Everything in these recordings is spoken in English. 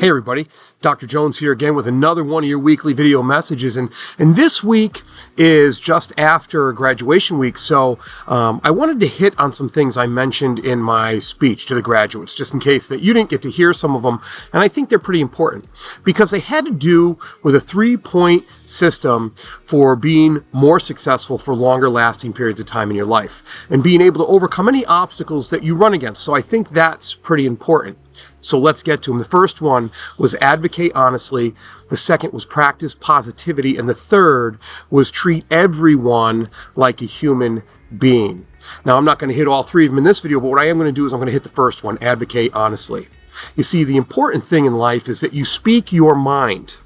Hey everybody, Dr. Jones here again with another one of your weekly video messages, and this week is just after graduation week, so I wanted to hit on some things I mentioned in my speech to the graduates, just in case that you didn't get to hear some of them, and I think they're pretty important, because they had to do with a 3-point system for being more successful for longer lasting periods of time in your life, and being able to overcome any obstacles that you run against, so I think that's pretty important. So let's get to them. The first one was advocate honestly. The second was practice positivity. And the third was treat everyone like a human being. Now, I'm not going to hit all three of them in this video, but what I am going to do is I'm going to hit the first one, advocate honestly. You see, the important thing in life is that you speak your mind.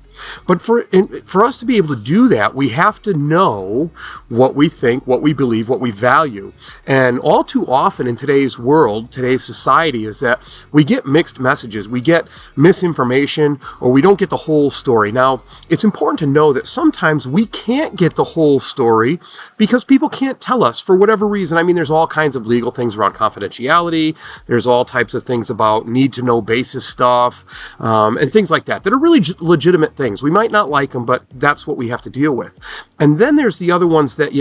But for us to be able to do that, we have to know what we think, what we believe, what we value. And all too often in today's world, today's society, is that we get mixed messages, we get misinformation, or we don't get the whole story. Now, it's important to know that sometimes we can't get the whole story because people can't tell us for whatever reason. I mean, there's all kinds of legal things around confidentiality. There's all types of things about need-to-know basis stuff, and things like that are really legitimate things. We might not like them, but that's what we have to deal with. And then there's the other ones that,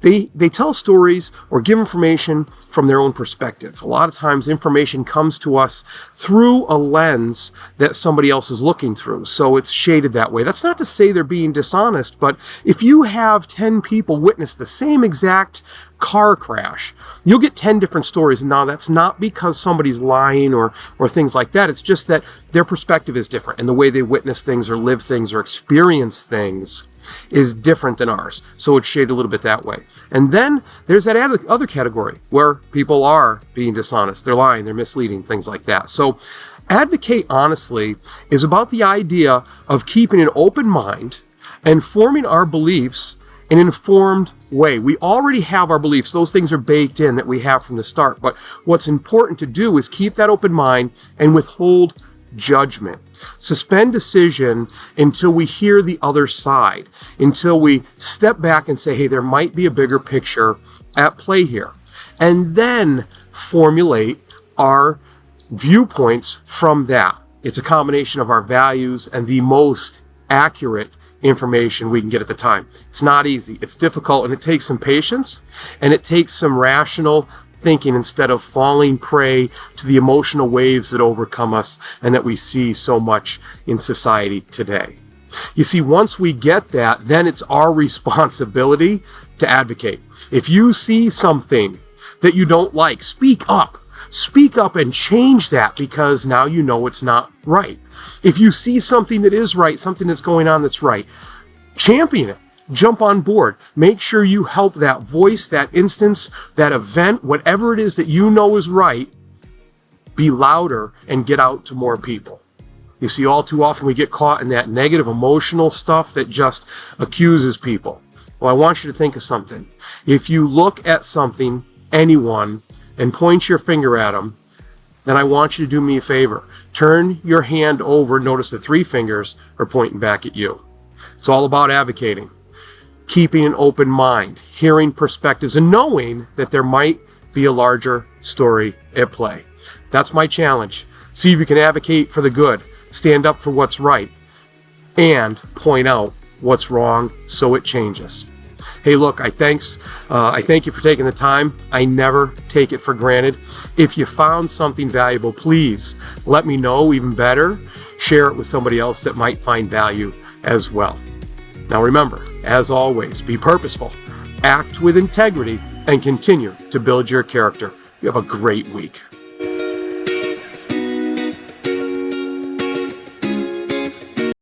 they tell stories or give information from their own perspective. A lot of times information comes to us through a lens that somebody else is looking through. So it's shaded that way. That's not to say they're being dishonest, but if you have 10 people witness the same exact car crash, you'll get 10 different stories. Now, that's not because somebody's lying or things like that. It's just that their perspective is different, and the way they witness things or live things or experience things is different than ours. So it's shaded a little bit that way. And then there's that other category where people are being dishonest. They're lying, they're misleading, things like that. So advocate honestly is about the idea of keeping an open mind and forming our beliefs in an informed way. We already have our beliefs. Those things are baked in that we have from the start. But what's important to do is keep that open mind and withhold judgment. Suspend decision until we hear the other side, until we step back and say, hey, there might be a bigger picture at play here. And then formulate our viewpoints from that. It's a combination of our values and the most accurate information we can get at the time. It's not easy. It's difficult, and it takes some patience, and it takes some rational thinking instead of falling prey to the emotional waves that overcome us and that we see so much in society today. You see, once we get that, then it's our responsibility to advocate. If you see something that you don't like, speak up. Speak up and change that, because now you know it's not right. If you see something that is right, something that's going on that's right, champion it. Jump on board. Make sure you help that voice, that instance, that event, whatever it is that you know is right, be louder and get out to more people. You see, all too often we get caught in that negative emotional stuff that just accuses people. Well, I want you to think of something. If you look at something, anyone, and point your finger at them, then I want you to do me a favor. Turn your hand over. Notice the 3 fingers are pointing back at you. It's all about advocating. Keeping an open mind, hearing perspectives, and knowing that there might be a larger story at play. That's my challenge. See if you can advocate for the good, stand up for what's right, and point out what's wrong so it changes. Hey, look, I thank you for taking the time. I never take it for granted. If you found something valuable, please let me know. Even better, share it with somebody else that might find value as well. Now remember, as always, be purposeful, act with integrity, and continue to build your character. You have a great week.